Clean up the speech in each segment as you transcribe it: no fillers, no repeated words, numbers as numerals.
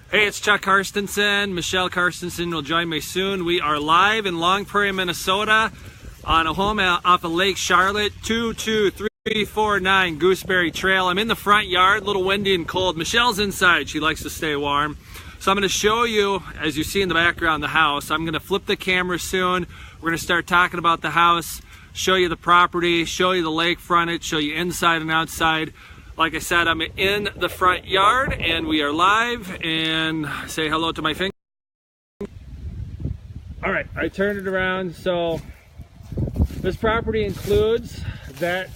Hey, it's Chuck Carstensen. Michelle Carstensen will join me soon. We are live in Long Prairie, Minnesota on a home off of Lake Charlotte, 22349 Gooseberry Trail. I'm in the front yard, a little windy and cold. Michelle's inside. She likes to stay warm. So I'm going to show you, as you see in the background, the house. I'm going to flip the camera soon. We're going to start talking about the house, show you the property, show you the lake frontage, show you inside and outside. Like I said, I'm in the front yard and we are live, and say hello to my finger. All right, I turned it around. So this property includes that,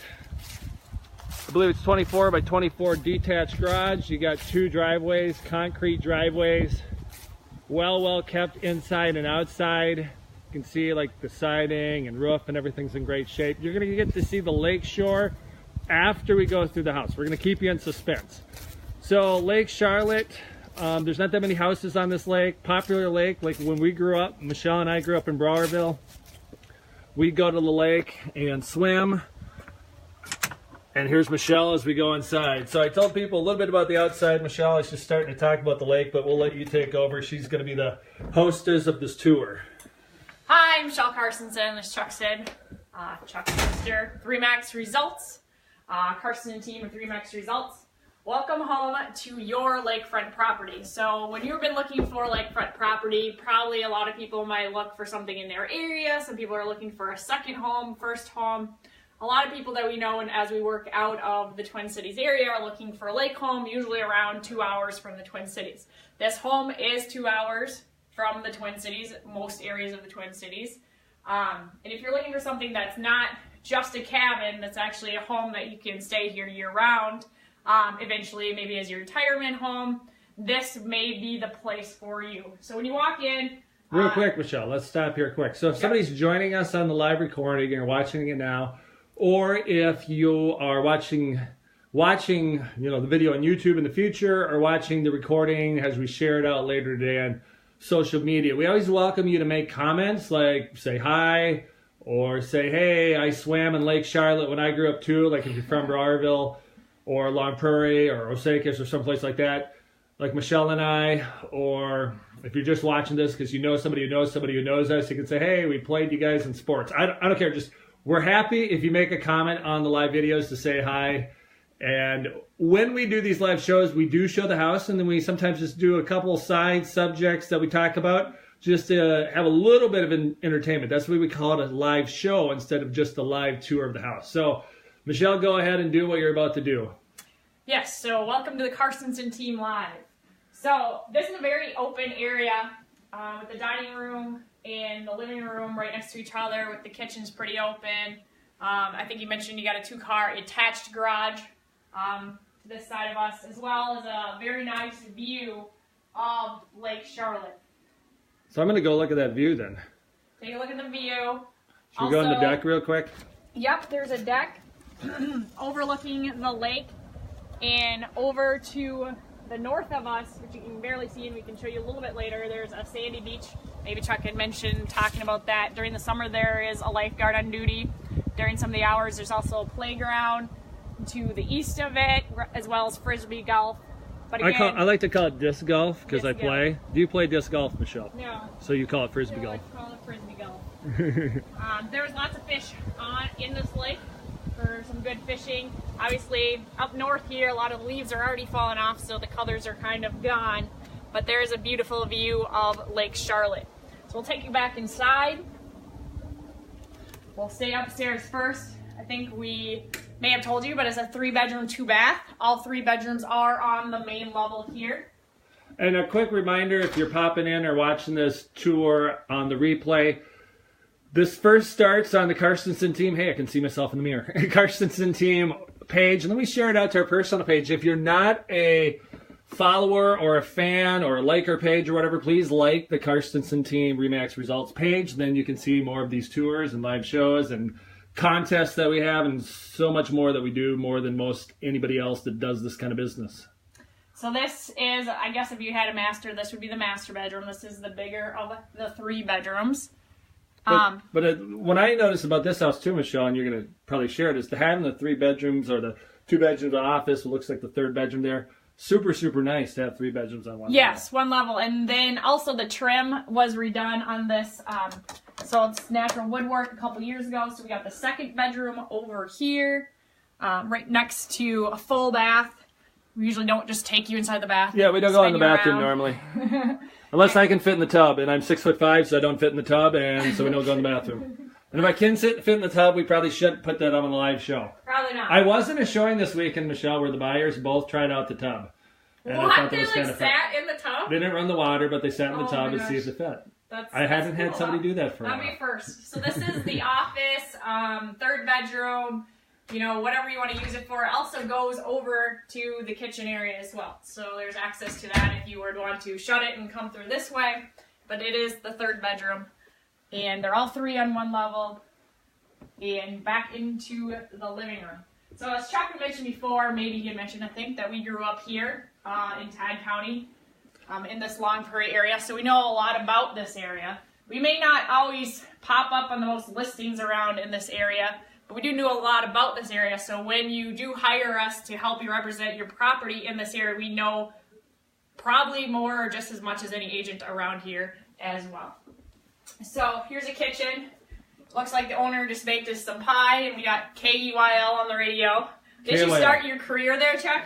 I believe it's 24 by 24 detached garage. You got two driveways, concrete driveways, well kept inside and outside. You can see like the siding and roof and everything's in great shape. You're gonna get to see the lake shore after we go through the house. We're going to keep you in suspense. So Lake Charlotte, there's not that many houses on this lake. Popular lake. Like when we grew up, Michelle and I grew up in Browerville, we'd go to the lake and swim. And here's Michelle as we go inside. So I told people a little bit about the outside. Michelle is just starting to talk about the lake, but we'll let you take over. She's going to be the hostess of this tour. Hi, I'm Michelle Carstensen, as Chuck said. Chuck's sister, 3MAX Results. Carstensen team of 3MAX Results. Welcome home to your lakefront property. So when you've been looking for lakefront property, probably a lot of people might look for something in their area. Some people are looking for a second home, first home. A lot of people that we know, and as we work out of the Twin Cities area, are looking for a lake home, usually around 2 hours from the Twin Cities. This home is 2 hours from the Twin Cities, most areas of the Twin Cities. And if you're looking for something that's not just a cabin, that's actually a home that you can stay here year-round, eventually maybe as your retirement home, this may be the place for you. So when you walk in... Real quick, Michelle, let's stop here quick. So if somebody's joining us on the live recording and watching it now, or if you are watching the video on YouTube in the future, or watching the recording as we share it out later today on social media, we always welcome you to make comments, like say hi, or say, hey, I swam in Lake Charlotte when I grew up too, like if you're from Browerville or Long Prairie or Osakis or someplace like that, like Michelle and I. Or if you're just watching this because you know somebody who knows somebody who knows us, you can say, hey, we played you guys in sports. I don't care. Just, we're happy if you make a comment on the live videos to say hi. And when we do these live shows, we do show the house, and then we sometimes just do a couple side subjects that we talk about, just to have a little bit of an entertainment. That's why we call it a live show instead of just a live tour of the house. So, Michelle, go ahead and do what you're about to do. Yes, so welcome to the Carstensen team live. So, this is a very open area with the dining room and the living room right next to each other, with the kitchen's pretty open. I think you mentioned you got a 2-car attached garage to this side of us, as well as a very nice view of Lake Charlotte. So I'm going to go look at that view then. Take a look at the view. Should we go on the deck real quick? Yep, there's a deck overlooking the lake, and over to the north of us, which you can barely see and we can show you a little bit later, there's a sandy beach. Maybe Chuck had mentioned talking about that. During the summer there is a lifeguard on duty. During some of the hours there's also a playground to the east of it, as well as frisbee golf. But again, I like to call it disc golf because I play. Golf. Do you play disc golf, Michelle? No. So you call it frisbee golf? I call it frisbee golf. There's lots of fish in this lake for some good fishing. Obviously, up north here, a lot of leaves are already falling off, so the colors are kind of gone. But there is a beautiful view of Lake Charlotte. So we'll take you back inside. We'll stay upstairs first. I think we may have told you, but it's a 3-bedroom, 2-bath. All 3 bedrooms are on the main level here. And a quick reminder, if you're popping in or watching this tour on the replay, this first starts on the Carstensen team. Hey, I can see myself in the mirror. Carstensen team page, and then we share it out to our personal page. If you're not a follower or a fan or a liker page or whatever, please like the Carstensen team 3MAX Results page. Then you can see more of these tours and live shows and contests that we have, and so much more that we do, more than most anybody else that does this kind of business. So this is, I guess if you had a master, this would be the master bedroom. This is the bigger of the 3 bedrooms. But what I noticed about this house too, Michelle, and you're going to probably share it, is to having the 3 bedrooms or the 2 bedrooms, an office, what looks like the 3rd bedroom there, super, super nice to have 3 bedrooms on one Yes, one level. And then also the trim was redone on this. So it's natural woodwork a couple years ago. So we got the 2nd bedroom over here, right next to a full bath. We usually don't just take you inside the bath. Yeah, we don't go in the bathroom normally. Unless I can fit in the tub, and I'm 6'5", so I don't fit in the tub, and so we don't go in the bathroom. And if I can fit in the tub, we probably shouldn't put that on a live show. Probably not. I was in a showing this weekend, Michelle, where the buyers both tried out the tub. And what? I thought that They was kind of sat in the tub? They didn't run the water, but they sat in the tub my and see if gosh. it fit. That's haven't had cool. somebody do that for a while. That'd be first. So this is the office, 3rd bedroom, you know, whatever you want to use it for. It also goes over to the kitchen area as well. So there's access to that if you were to want to shut it and come through this way. But it is the 3rd bedroom. And they're all 3 on one level. And back into the living room. So as Chuck had mentioned before, maybe he had mentioned, I think, that we grew up here in Todd County. In this Long Prairie area, so we know a lot about this area. We may not always pop up on the most listings around in this area, but we do know a lot about this area, so when you do hire us to help you represent your property in this area, we know probably more or just as much as any agent around here as well. So here's a kitchen. Looks like the owner just baked us some pie, and we got KEYL on the radio. Did you start your career there, Chuck?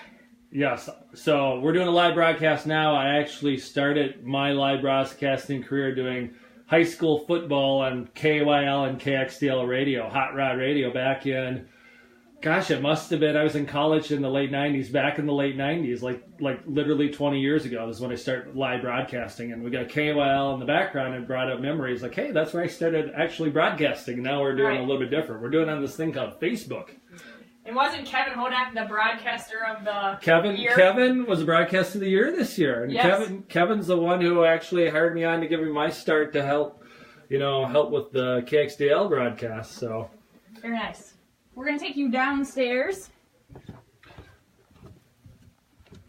Yes. So we're doing a live broadcast now. I actually started my live broadcasting career doing high school football on KYL and KXDL radio, Hot Rod Radio, back in, gosh, it must have been, I was in college in the late 90s, back in the late 90s, like literally 20 years ago is when I started live broadcasting. And we got KYL in the background and brought up memories like, hey, that's where I started actually broadcasting. Now we're doing a little bit different. We're doing it on this thing called Facebook. And wasn't Kevin Hodak the broadcaster of the year? Kevin was the broadcaster of the year this year. And yes. Kevin's the one who actually hired me on to give me my start to help with the KXDL broadcast. So very nice. We're going to take you downstairs.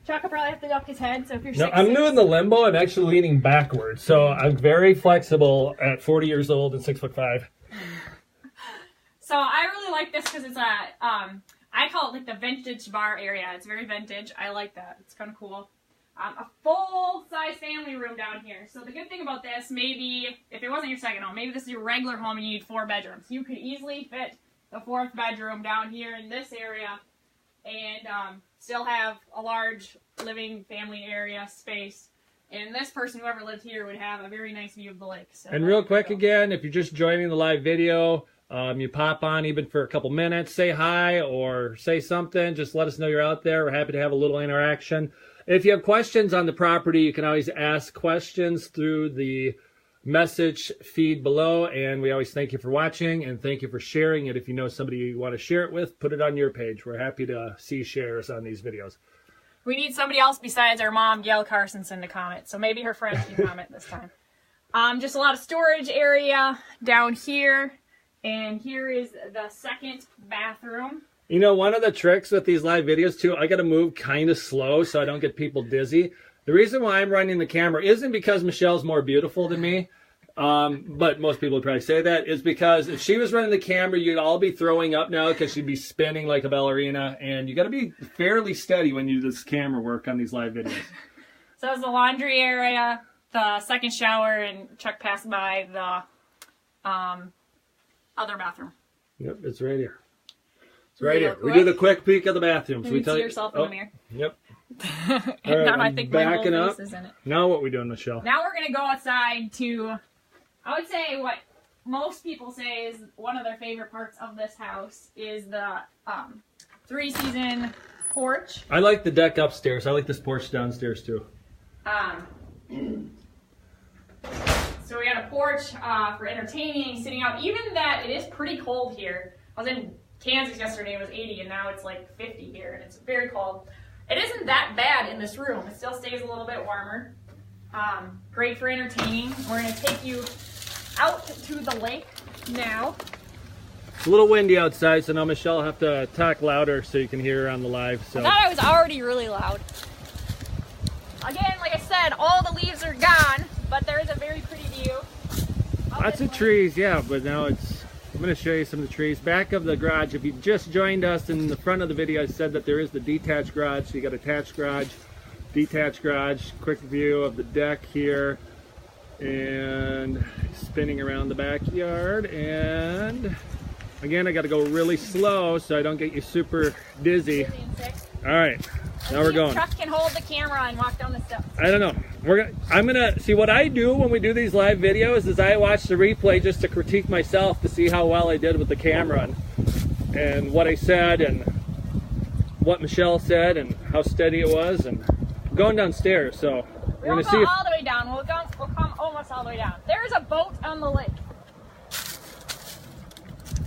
Chuck will probably have to duck his head, so if you're 6'6". I'm doing the limbo. I'm actually leaning backwards. So I'm very flexible at 40 years old and 6'5". So I really like this because it's I call it like the vintage bar area. It's very vintage. I like that. It's kind of cool. A full-size family room down here. So the good thing about this, maybe, if it wasn't your second home, maybe this is your regular home and you need 4 bedrooms. You could easily fit the 4th bedroom down here in this area and still have a large living family area space. And this person, whoever lived here, would have a very nice view of the lake. So and real quick again, if you're just joining the live video, you pop on even for a couple minutes, say hi or say something. Just let us know you're out there. We're happy to have a little interaction. If you have questions on the property, you can always ask questions through the message feed below. And we always thank you for watching and thank you for sharing it. If you know somebody you want to share it with, put it on your page. We're happy to see shares on these videos. We need somebody else besides our mom, Gail Carstensen, to comment. So maybe her friends can comment this time. Just a lot of storage area down here. And here is the 2nd bathroom. You know, one of the tricks with these live videos, too, I got to move kind of slow so I don't get people dizzy. The reason why I'm running the camera isn't because Michelle's more beautiful than me, but most people would probably say that, is because if she was running the camera, you'd all be throwing up now because she'd be spinning like a ballerina, and you got to be fairly steady when you do this camera work on these live videos. So it's the laundry area, the 2nd shower, and Chuck passed by the other bathroom. Yep, it's right here. It's right here. We do the quick peek of the bathrooms. You see yourself in the mirror. Yep. And now I think my whole face is in it. Now what we doing, Michelle? Now we're going to go outside to, I would say what most people say is one of their favorite parts of this house is the 3-season porch. I like the deck upstairs. I like this porch downstairs too. So we got a porch for entertaining, sitting out. Even that, it is pretty cold here. I was in Kansas yesterday, it was 80, and now it's like 50 here, and it's very cold. It isn't that bad in this room. It still stays a little bit warmer. Great for entertaining. We're going to take you out to the lake now. It's a little windy outside, so now Michelle will have to talk louder so you can hear her on the live. So. I thought I was already really loud. Again, like I said, all the leaves are gone, but there is a very pretty view. Lots of trees, yeah, but now it's, I'm going to show you some of the trees. Back of the garage, if you just joined us in the front of the video, I said that there is the detached garage, so you got attached garage. detached garage. Quick view of the deck here, and spinning around the backyard. And again, I got to go really slow so I don't get you super dizzy. All right, now we're going. Chuck can hold the camera and walk down the steps. I don't know. I'm gonna see what I do when we do these live videos. Is I watch the replay just to critique myself to see how well I did with the camera and what I said and what Michelle said and how steady it was. And I'm going downstairs, so we're gonna see all the way down. We'll come almost all the way down. There's a boat on the lake.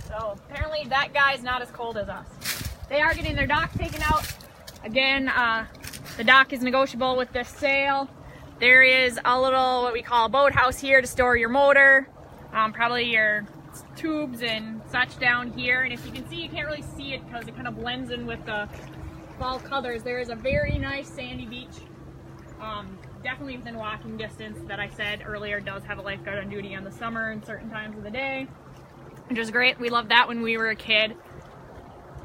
So apparently that guy's not as cold as us. They are getting their dock taken out. Again, the dock is negotiable with this sale. There is a little, what we call a boathouse here to store your motor, probably your tubes and such down here. And if you can see, you can't really see it because it kind of blends in with the fall colors. There is a very nice sandy beach, definitely within walking distance, that I said earlier does have a lifeguard on duty on the summer and certain times of the day, which is great. We loved that when we were a kid.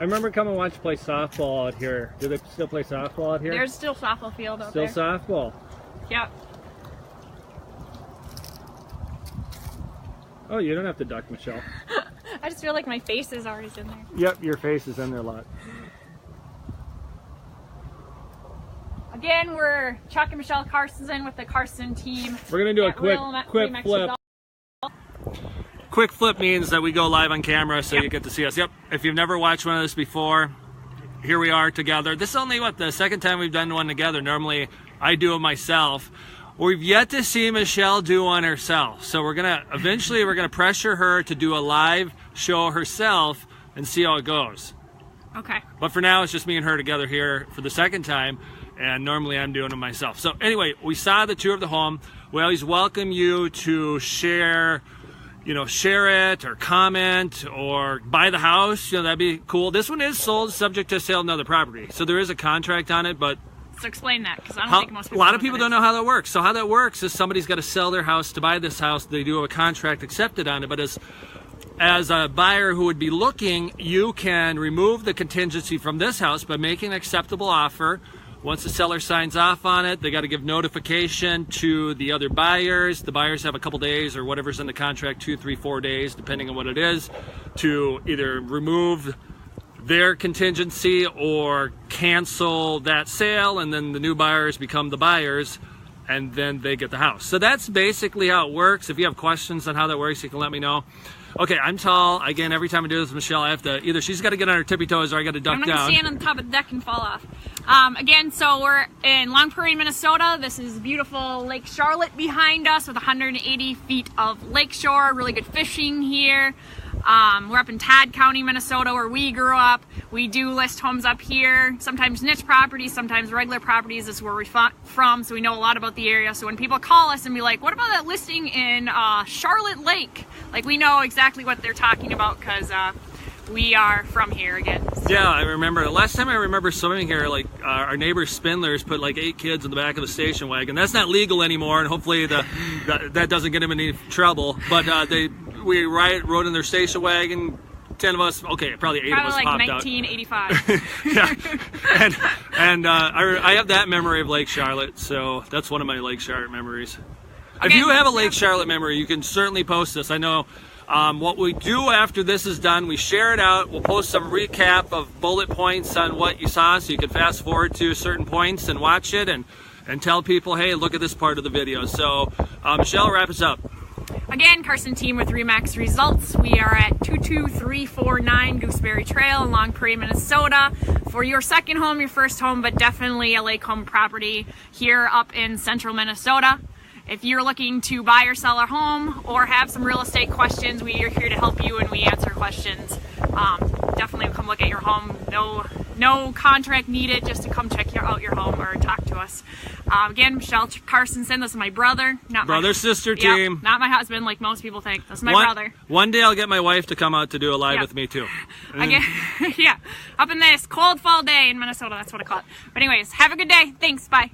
I remember coming and play softball out here. Do they still play softball out here? There's still softball field out there. Still softball. Yep. Oh, you don't have to duck, Michelle. I just feel like my face is already in there. Yep, your face is in there a lot. Again, we're Chuck and Michelle Carstensen with the Carstensen team. We're going to do a quick flip. Quick flip means that we go live on camera, so you get to see us. Yep. If you've never watched one of this before, here we are together. This is only, the second time we've done one together. Normally, I do it myself. We've yet to see Michelle do one herself. So eventually we're gonna pressure her to do a live show herself and see how it goes. Okay. But for now, it's just me and her together here for the second time. And normally I'm doing it myself. So anyway, we saw the tour of the home. We always welcome you to share it or comment or buy the house. That'd be cool. This one is sold subject to sale of another property. So there is a contract on it, but so explain that, because I don't think most people a lot of people don't know how that works. So how that works is somebody's got to sell their house to buy this house. They do have a contract accepted on it, but as a buyer who would be looking, you can remove the contingency from this house by making an acceptable offer. Once the seller signs off on it, they got to give notification to the other buyers. The buyers have a couple days or whatever's in the contract, 2, 3, 4 days, depending on what it is, to either remove their contingency or cancel that sale, and then the new buyers become the buyers, and then they get the house. So that's basically how it works. If you have questions on how that works, you can let me know. Okay, I'm tall. Again, every time I do this with Michelle, I have to either she's got to get on her tippy toes or I got to duck down. I'm not going to stand on the top of the deck and fall off. Again, so we're in Long Prairie, Minnesota. This is beautiful Lake Charlotte behind us with 180 feet of lakeshore. Really good fishing here. We're up in Todd County, Minnesota, where we grew up. We do list homes up here, sometimes niche properties, sometimes regular properties is where we're from, so we know a lot about the area. So when people call us and be like, what about that listing in Charlotte Lake? Like, we know exactly what they're talking about because we are from here again. So. Yeah, I remember. Last time I remember swimming here, like our neighbor Spindlers put like 8 kids in the back of the station wagon. That's not legal anymore, and hopefully that doesn't get them in any trouble. But we rode in their station wagon. 10 of us, okay, probably 8 of us like popped 1985. Yeah, and I have that memory of Lake Charlotte, so that's one of my Lake Charlotte memories. If you have a Lake Charlotte memory, you can certainly post this. I know what we do after this is done, we share it out. We'll post some recap of bullet points on what you saw, so you can fast forward to certain points and watch it and tell people, hey, look at this part of the video. So, Michelle, wrap us up. Again, Carstensen team with Remax Results. We are at 22349 Gooseberry Trail in Long Prairie, Minnesota. For your second home, your first home, but definitely a lake home property here up in central Minnesota. If you're looking to buy or sell a home or have some real estate questions, we are here to help you and we answer questions. Definitely come look at your home. No contract needed, just to come check out your home or talk to us. Again, Michelle Carstensen, this is my brother. Sister team. Yep, not my husband like most people think. This is my brother. One day I'll get my wife to come out to do a live with me too. Again, yeah, up in this cold fall day in Minnesota, that's what I call it. But anyways, have a good day. Thanks, bye.